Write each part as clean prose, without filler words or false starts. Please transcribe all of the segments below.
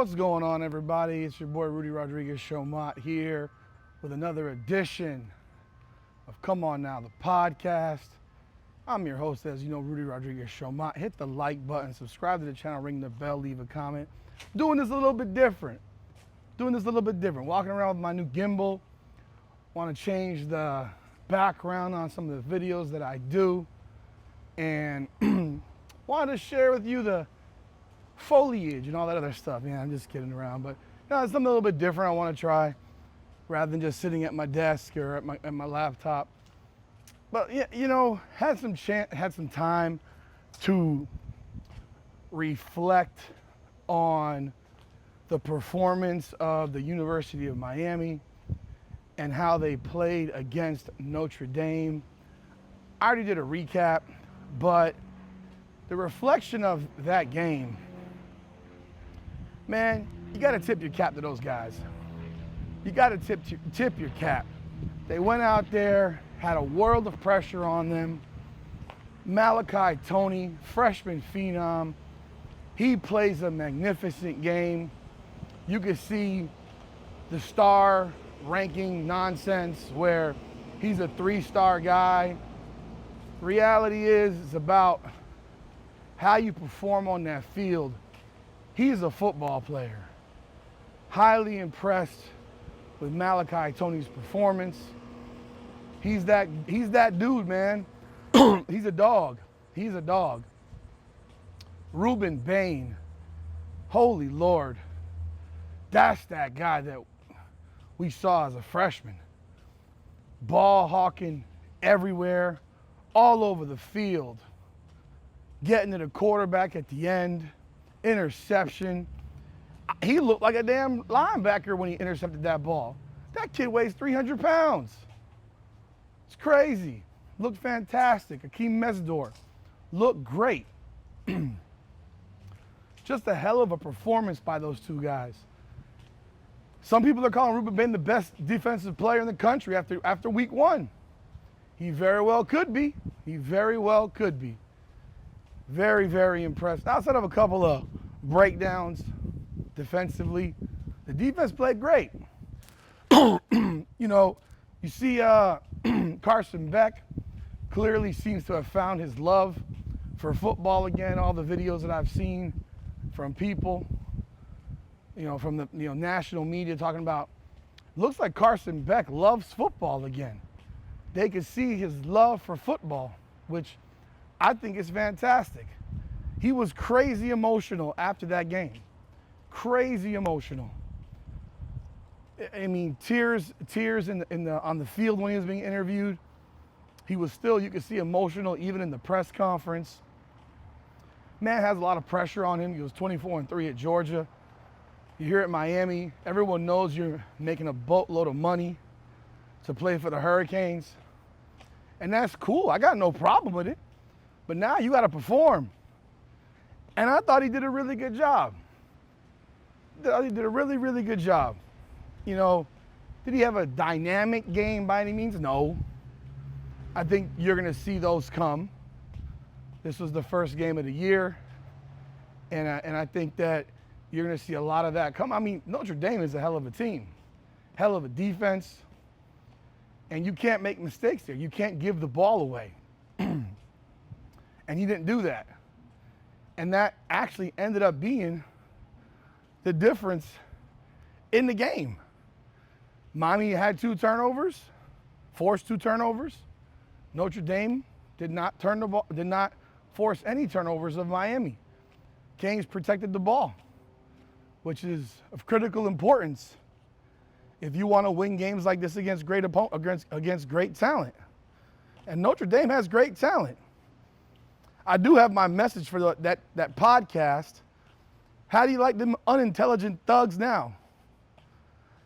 What's going on, everybody? It's your boy Rudy Rodriguez Showmont here with another edition of Come On Now, the podcast. I'm your host, as you know, Rudy Rodriguez Showmont. Hit the like button, subscribe to the channel, ring the bell, leave a comment. Doing this a little bit different. Walking around with my new gimbal. Want to change the background on some of the videos that I do. And wanted to share with you the foliage and all that other stuff. Yeah, I'm just kidding around, but it's something a little bit different I want to try rather than just sitting at my desk or at my laptop. But yeah, had some time to reflect on the performance of the University of Miami and how they played against Notre Dame. I already did a recap, but the reflection of that game, man, you got to tip your cap to those guys. You got to tip your cap. They went out there, had a world of pressure on them. Malachi Toney, freshman phenom, he plays a magnificent game. You can see the star ranking nonsense where he's a 3-star guy. Reality is, it's about how you perform on that field. He's a football player. Highly impressed with Malachi Toney's performance. He's that dude, man. He's a dog. Ruben Bain, holy Lord. That's that guy that we saw as a freshman. Ball hawking everywhere, all over the field. Getting to the quarterback at the end. Interception. He looked like a damn linebacker when he intercepted that ball. That kid weighs 300 pounds. It's crazy. Looked fantastic. Akeem Mesidor looked great. Just a hell of a performance by those two guys. Some people are calling Ruben Bain the best defensive player in the country after week one. He very well could be. Very, very impressed. Outside of a couple of breakdowns defensively, the defense played great. You see Carson Beck clearly seems to have found his love for football again. All the videos that I've seen from people, from the national media talking about, looks like Carson Beck loves football again. They could see his love for football, which I think is fantastic. He was crazy emotional after that game. Crazy emotional. I mean, tears on the field when he was being interviewed. He was still, you could see, emotional even in the press conference. Man has a lot of pressure on him. He was 24-3 at Georgia. You're here at Miami. Everyone knows you're making a boatload of money to play for the Hurricanes. And that's cool. I got no problem with it. But now you got to perform. And I thought he did a really good job. Did a really, really good job. Did he have a dynamic game by any means? No. I think you're going to see those come. This was the first game of the year. And I think that you're going to see a lot of that come. I mean, Notre Dame is a hell of a team. Hell of a defense. And you can't make mistakes there. You can't give the ball away. And he didn't do that. And that actually ended up being the difference in the game. Miami had 2 turnovers, forced 2 turnovers. Notre Dame did not force any turnovers of Miami. Canes protected the ball, which is of critical importance if you want to win games like this against great talent. And Notre Dame has great talent. I do have my message for that podcast. How do you like them unintelligent thugs now?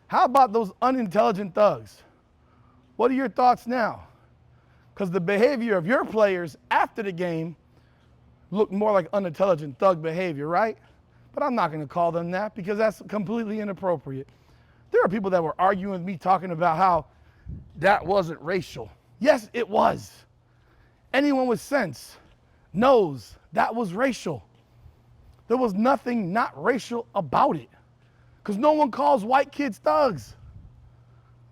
How about those unintelligent thugs? What are your thoughts now? Because the behavior of your players after the game looked more like unintelligent thug behavior, right? But I'm not going to call them that because that's completely inappropriate. There are people that were arguing with me talking about how that wasn't racial. Yes, it was. Anyone with sense knows that was racial. There was nothing not racial about it. Because no one calls white kids thugs.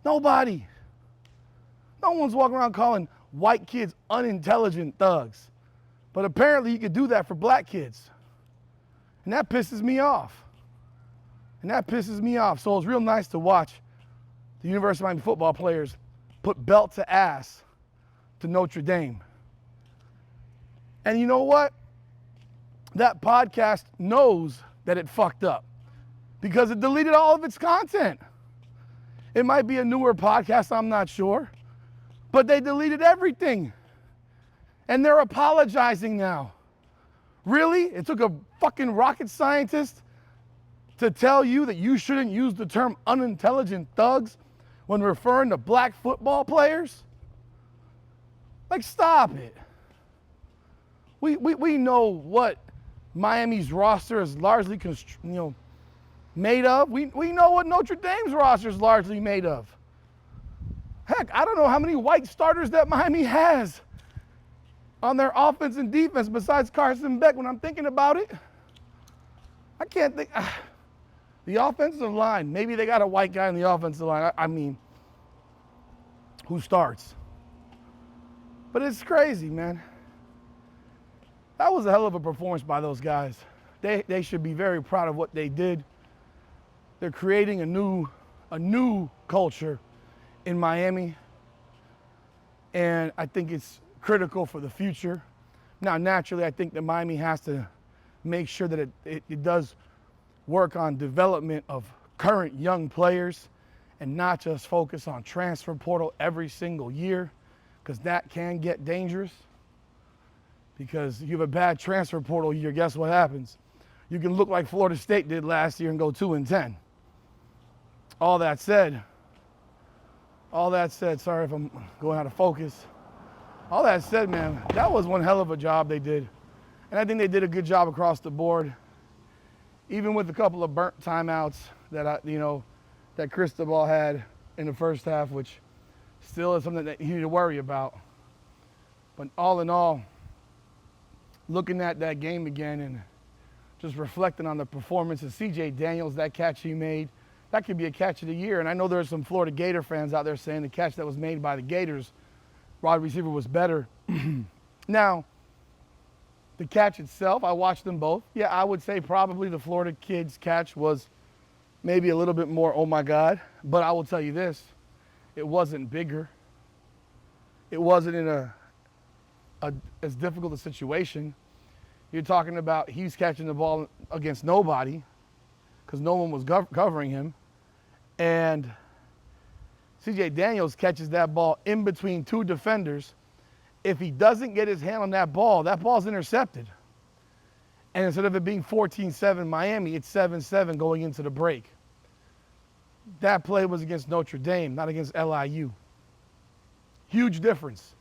Nobody. No one's walking around calling white kids unintelligent thugs. But apparently you could do that for black kids. And that pisses me off. So it's real nice to watch the University of Miami football players put belt to ass to Notre Dame. And you know what? That podcast knows that it fucked up because it deleted all of its content. It might be a newer podcast, I'm not sure, but they deleted everything. And they're apologizing now. Really? It took a fucking rocket scientist to tell you that you shouldn't use the term unintelligent thugs when referring to black football players? Like, stop it. We know what Miami's roster is largely made of. We know what Notre Dame's roster is largely made of. Heck, I don't know how many white starters that Miami has on their offense and defense besides Carson Beck. When I'm thinking about it, I can't think. The offensive line, maybe they got a white guy in the offensive line. I mean, who starts? But it's crazy, man. That was a hell of a performance by those guys. They should be very proud of what they did. They're creating a new culture in Miami. And I think it's critical for the future. Now, naturally, I think that Miami has to make sure that it does work on development of current young players and not just focus on transfer portal every single year, because that can get dangerous. Because you have a bad transfer portal year, guess what happens? You can look like Florida State did last year and go 2-10. All that said, sorry if I'm going out of focus. All that said, man, that was one hell of a job they did. And I think they did a good job across the board. Even with a couple of burnt timeouts that that Cristobal had in the first half, which still is something that you need to worry about. But all in all, looking at that game again and just reflecting on the performance of C.J. Daniels, that catch he made, that could be a catch of the year. And I know there's some Florida Gator fans out there saying the catch that was made by the Gators, wide receiver, was better. Now, the catch itself, I watched them both. Yeah, I would say probably the Florida kid's catch was maybe a little bit more, oh my God. But I will tell you this, it wasn't bigger. It wasn't in as difficult a situation. You're talking about he's catching the ball against nobody because no one was covering him. And C.J. Daniels catches that ball in between two defenders. If he doesn't get his hand on that ball's intercepted. And instead of it being 14-7 Miami, it's 7-7 going into the break. That play was against Notre Dame, not against LIU. Huge difference.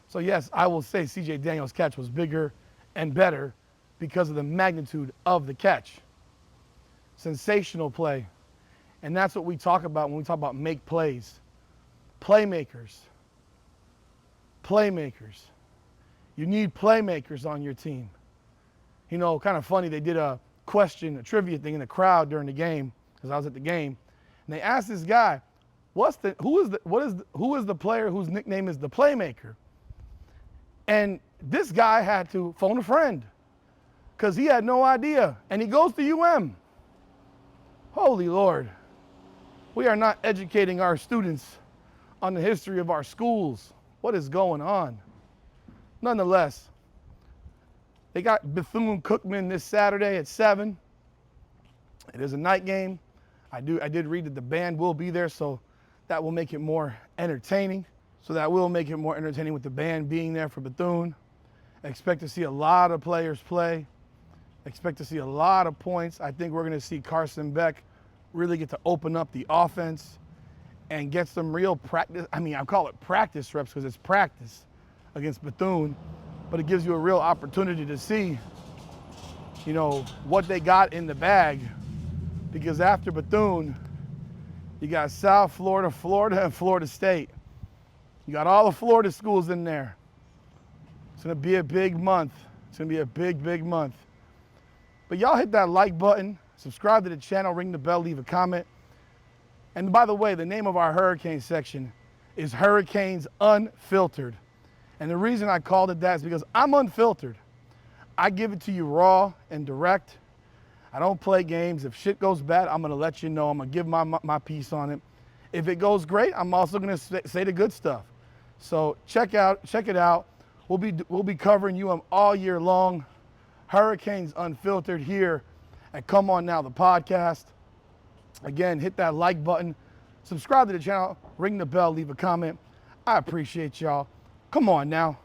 So yes, I will say C.J. Daniels' catch was bigger and better because of the magnitude of the catch. Sensational play. And that's what we talk about when we talk about make plays. Playmakers. Playmakers. You need playmakers on your team. You know, kind of funny, they did a trivia thing in the crowd during the game, because I was at the game, and they asked this guy, who is the player whose nickname is the Playmaker? And this guy had to phone a friend because he had no idea. And he goes to UM. Holy Lord. We are not educating our students on the history of our schools. What is going on? Nonetheless, they got Bethune-Cookman this Saturday at 7. It is a night game. I did read that the band will be there, so that will make it more entertaining. With the band being there for Bethune. Expect to see a lot of players play. Expect to see a lot of points. I think we're going to see Carson Beck really get to open up the offense and get some real practice. I mean, I call it practice reps because it's practice against Bethune, but it gives you a real opportunity to see, you know, what they got in the bag. Because after Bethune, you got South Florida, and Florida State. You got all the Florida schools in there. It's going to be a big month. It's going to be a big, big month. But y'all hit that like button, Subscribe to the channel, ring the bell, leave a comment. And by the way, the name of our hurricane section is Hurricanes Unfiltered. And the reason I called it that is because I'm unfiltered. I give it to you raw and direct. I don't play games. If shit goes bad, I'm gonna let you know. I'm gonna give my piece on it. If it goes great, I'm also gonna say the good stuff. So check it out. We'll be covering you all year long. Hurricanes Unfiltered here at Come On Now, the podcast. Again, hit that like button, subscribe to the channel, ring the bell, leave a comment. I appreciate y'all. Come on now.